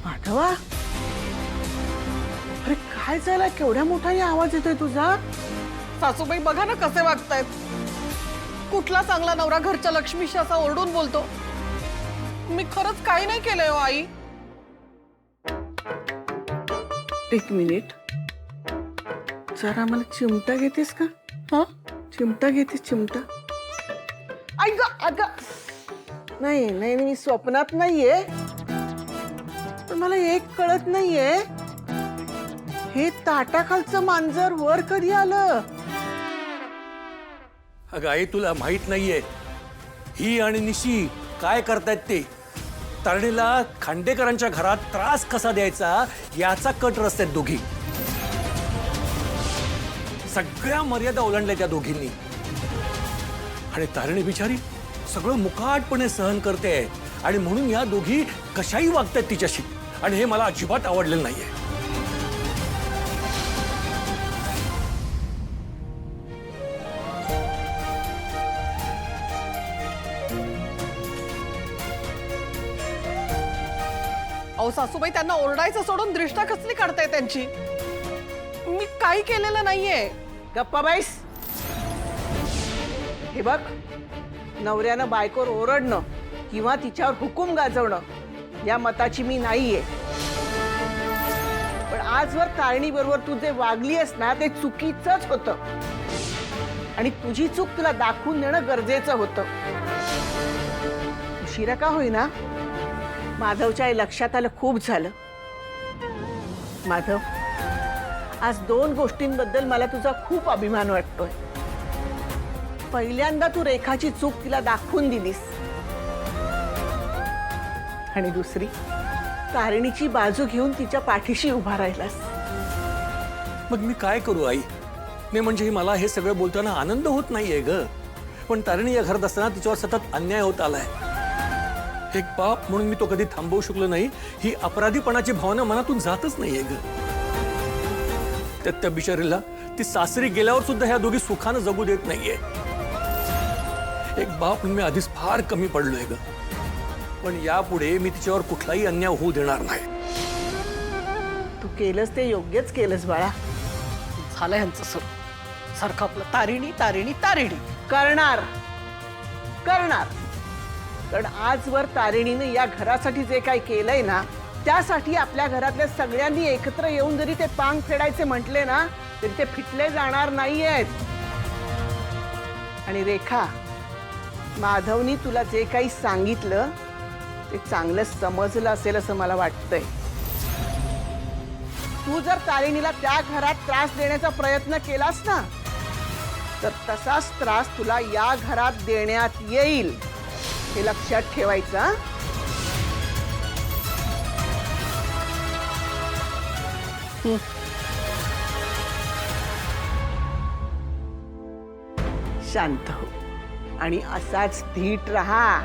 माधवा, अरे काय झालं? केवढ्या मोठ्याने आवाज येतोय तुझा? सासूबाई बघा ना कसे वागतायत. कुठला चांगला नवरा घरच्या लक्ष्मीशी असा ओरडून बोलतो. मी खरंच काही नाही केलंय हो आई. एक मिनिट, जरा मला चिमटा घेतेस का? हा, चिमटा घेतेस? चिमटा. आई ग, अगं नाही नाही, मी स्वप्नात नाहीये. पण मला एक कळत नाहीये, हे ताटाखालचं मांजर वर कधी आलं? अगं आई, तुला माहित नाहीये ही आणि निशी काय करतायत ते? तारणीला खांडेकरांच्या घरात त्रास कसा द्यायचा याचा कट रस्त्यात दोघी. सगळ्या मर्यादा ओलांडल्या त्या दोघींनी. आणि तारणी बिचारी सगळं मुकाटपणे सहन करते आणि म्हणून या दोघी कशाही वागतायत तिच्याशी. आणि हे मला अजिबात आवडलेलं नाहीये. अहो सासूबाई, त्यांना ओरडायचं सोडून दृष्टा कसली काढताय त्यांची? मी काही केलेलं नाहीये. गप्पा बाईस. हे बघ, नवऱ्यानं बायकोवर ओरडणं किंवा तिच्यावर हुकूम गाजवणं या मताची मी नाहीये. पण आजवर तारणी बरोबर तू जे वागली आहेस ना, ते चुकीचंच होतं. आणि तुझी चूक तुला दाखवून देणं गरजेचं होतं. उशिरा का होईना, माधवच्या आई लक्षात आलं. खूप झालं. माधव, आज दोन गोष्टींबद्दल मला तुझा खूप अभिमान वाटतोय. पहिल्यांदा तू रेखाची चूक तिला दाखवून दिलीस, आणि दुसरी, तारिणीची बाजू घेऊन तिच्या पाठीशी उभा राहिलास. मग मी काय करू आई? नाही म्हणजे मला हे सगळं बोलताना आनंद होत नाहीये ग. पण तारिणी या घरात असताना तिच्यावर सतत अन्याय होत आलाय. एक बाप म्हणून मी तो कधी थांबवू शकलो नाही. ही अपराधीपणाची भावना मनातून जातच नाहीये ग. त्या बिचारीला ती सासरी गेल्यावर सुद्धा ह्या दोघी सुखानं जगू देत नाहीये. एक बाप म्हणून मी आधीच फार कमी पडलोय ग. पण यापुढे मी तिच्यावर कुठलाही अन्याय होऊ देणार नाही. तू केलंस ते योग्यच केलंस बाळा. झालं ह्यांचं सुरू. सारखं आपलं तारिणी तारिणी तारिणी. करणार करणार. कारण आजवर तारिणीने या घरासाठी जे काही केलंय ना, त्यासाठी आपल्या घरातल्या सगळ्यांनी एकत्र येऊन जरी ते पांग फेडायचे म्हटले ना, तरी ते फिटले जाणार नाहीयेत. आणि रेखा, माधवनी तुला जे काही सांगितलं ते चांगलं समजलं असेल असं मला वाटतंय. तू जर तारिणीला त्या घरात त्रास देण्याचा प्रयत्न केलास ना, तर तसाच त्रास तुला या घरात देण्यात येईल, हे लक्षात ठेवायचं. शांत हो आणि असाच धीट राहा.